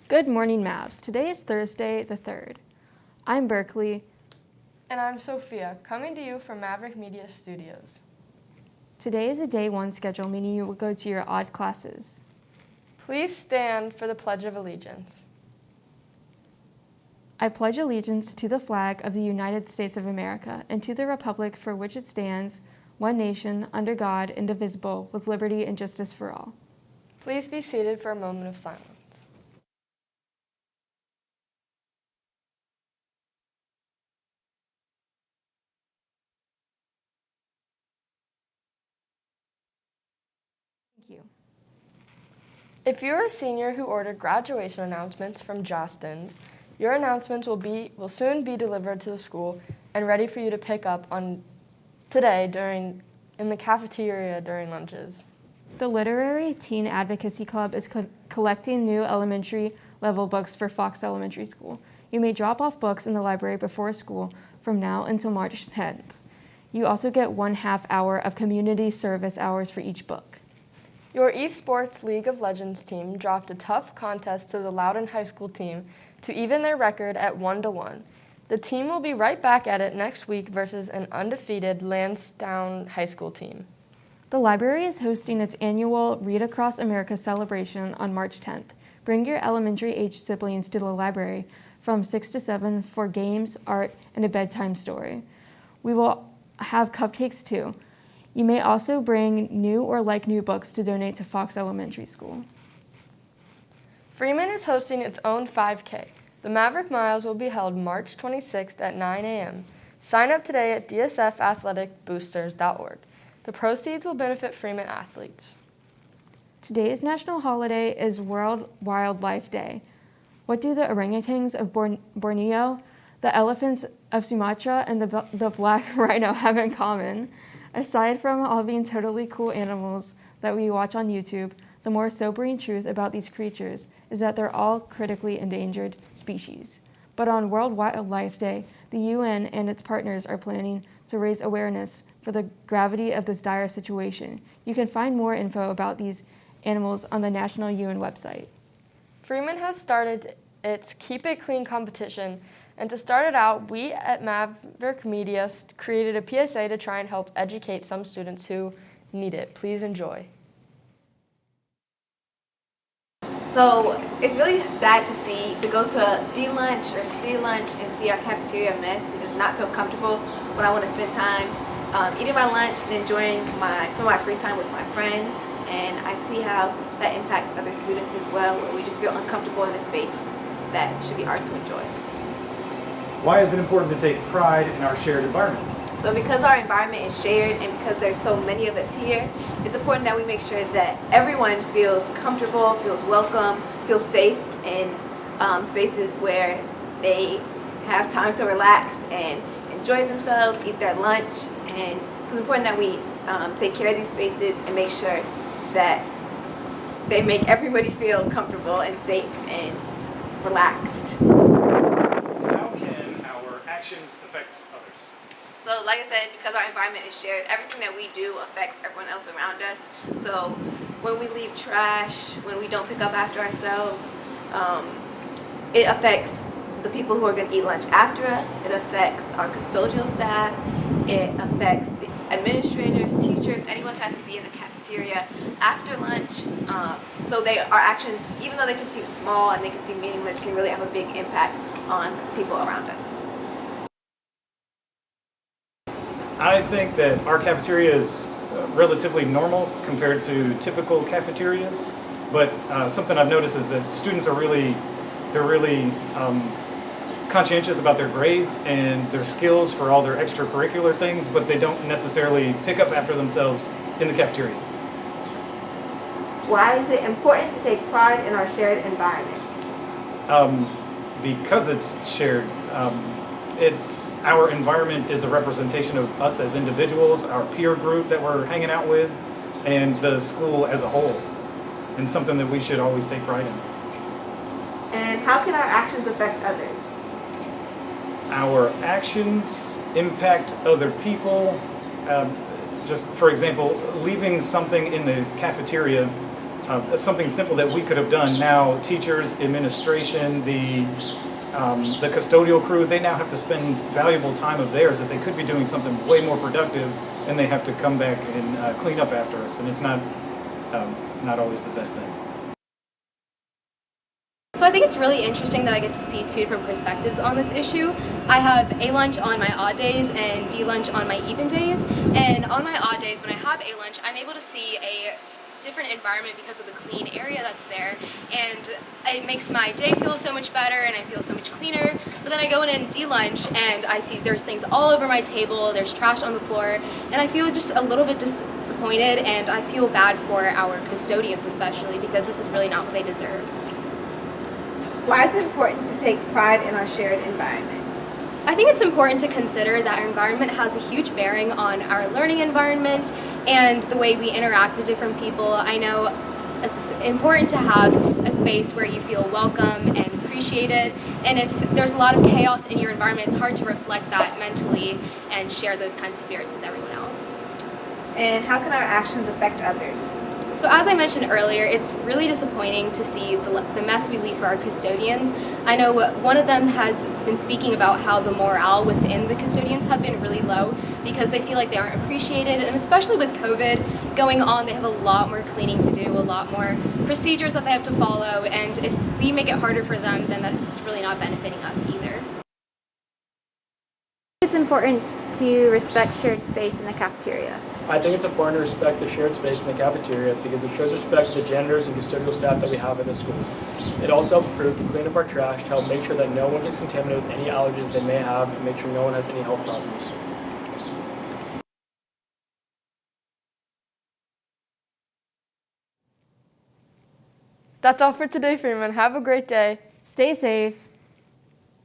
Good morning, Mavs. Today is Thursday the 3rd. I'm Berkeley. And I'm Sophia, coming to you from Maverick Media Studios. Today is a day one schedule, meaning you will go to your odd classes. Please stand for the Pledge of Allegiance. I pledge allegiance to the flag of the United States of America and to the republic for which it stands, one nation, under God, indivisible, with liberty and justice for all. Please be seated for a moment of silence. Thank you. If you're a senior who ordered graduation announcements from Jostens, your announcements will soon be delivered to the school and ready for you to pick up on today in the cafeteria during lunches. The Literary Teen Advocacy Club is collecting new elementary level books for Fox Elementary School. You may drop off books in the library before school from now until March 10th. You also get 1/2 hour of community service hours for each book. Your eSports League of Legends team dropped a tough contest to the Loudoun High School team to even their record at 1-1. The team will be right back at it next week versus an undefeated Lansdowne High School team. The library is hosting its annual Read Across America celebration on March 10th. Bring your elementary-aged siblings to the library from 6 to 7 for games, art, and a bedtime story. We will have cupcakes too. You may also bring new or like-new books to donate to Fox Elementary School. Freeman is hosting its own 5K. The Maverick Miles will be held March 26th at 9 a.m. Sign up today at dsfathleticboosters.org. The proceeds will benefit Freeman athletes. Today's national holiday is World Wildlife Day. What do the orangutans of Borneo, the elephants of Sumatra, and the black rhino have in common? Aside from all being totally cool animals that we watch on YouTube, the more sobering truth about these creatures is that they're all critically endangered species. But on World Wildlife Day, the UN and its partners are planning to raise awareness for the gravity of this dire situation. You can find more info about these animals on the National UN website. Freeman has started its Keep It Clean competition, and to start it out, we at Maverick Media created a PSA to try and help educate some students who need it. Please enjoy. So it's really sad to go to D lunch or C lunch and see our cafeteria mess. It does not feel comfortable when I want to spend time eating my lunch and enjoying some of my free time with my friends. And I see how that impacts other students as well, where we just feel uncomfortable in a space that should be ours to enjoy. Why is it important to take pride in our shared environment? So because our environment is shared and because there's so many of us here, it's important that we make sure that everyone feels comfortable, feels welcome, feels safe in spaces where they have time to relax and enjoy themselves, eat their lunch. And so it's important that we take care of these spaces and make sure that they make everybody feel comfortable and safe and relaxed. How can our actions affect others? So like I said, because our environment is shared, everything that we do affects everyone else around us. So when we leave trash, when we don't pick up after ourselves, it affects the people who are going to eat lunch after us. It affects our custodial staff. It affects the administrators, teachers, anyone who has to be in the cafeteria after lunch. So our actions, even though they can seem small and they can seem meaningless, can really have a big impact on people around us. I think that our cafeteria is relatively normal compared to typical cafeterias, but something I've noticed is that students are really conscientious about their grades and their skills for all their extracurricular things, but they don't necessarily pick up after themselves in the cafeteria. Why is it important to take pride in our shared environment? Because it's shared. Our environment is a representation of us as individuals, our peer group that we're hanging out with, and the school as a whole, and something that we should always take pride in. And how can our actions affect others? Our actions impact other people. Just for example, leaving something in the cafeteria something simple that we could have done. Now, teachers, administration, the custodial crew, they now have to spend valuable time of theirs that they could be doing something way more productive, and they have to come back and clean up after us, and it's not always the best thing. So I think it's really interesting that I get to see two different perspectives on this issue. I have A lunch on my odd days and D lunch on my even days. And on my odd days, when I have A lunch, I'm able to see a different environment because of the clean area that's there. And it makes my day feel so much better and I feel so much cleaner. But then I go in D lunch and I see there's things all over my table, there's trash on the floor, and I feel just a little bit disappointed, and I feel bad for our custodians especially, because this is really not what they deserve. Why is it important to take pride in our shared environment? I think it's important to consider that our environment has a huge bearing on our learning environment and the way we interact with different people. I know it's important to have a space where you feel welcome and appreciated, and if there's a lot of chaos in your environment, it's hard to reflect that mentally and share those kinds of spirits with everyone else. And how can our actions affect others? So as I mentioned earlier, it's really disappointing to see the mess we leave for our custodians. I know one of them has been speaking about how the morale within the custodians have been really low because they feel like they aren't appreciated, and especially with COVID going on, they have a lot more cleaning to do, a lot more procedures that they have to follow, and if we make it harder for them, then that's really not benefiting us either. It's important to respect shared space in the cafeteria. I think it's important to respect the shared space in the cafeteria because it shows respect to the janitors and custodial staff that we have in the school. It also helps prove to clean up our trash to help make sure that no one gets contaminated with any allergies they may have and make sure no one has any health problems. That's all for today, Freeman. Have a great day. Stay safe.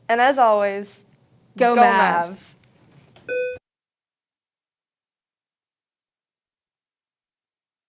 And as always, Go Mavs.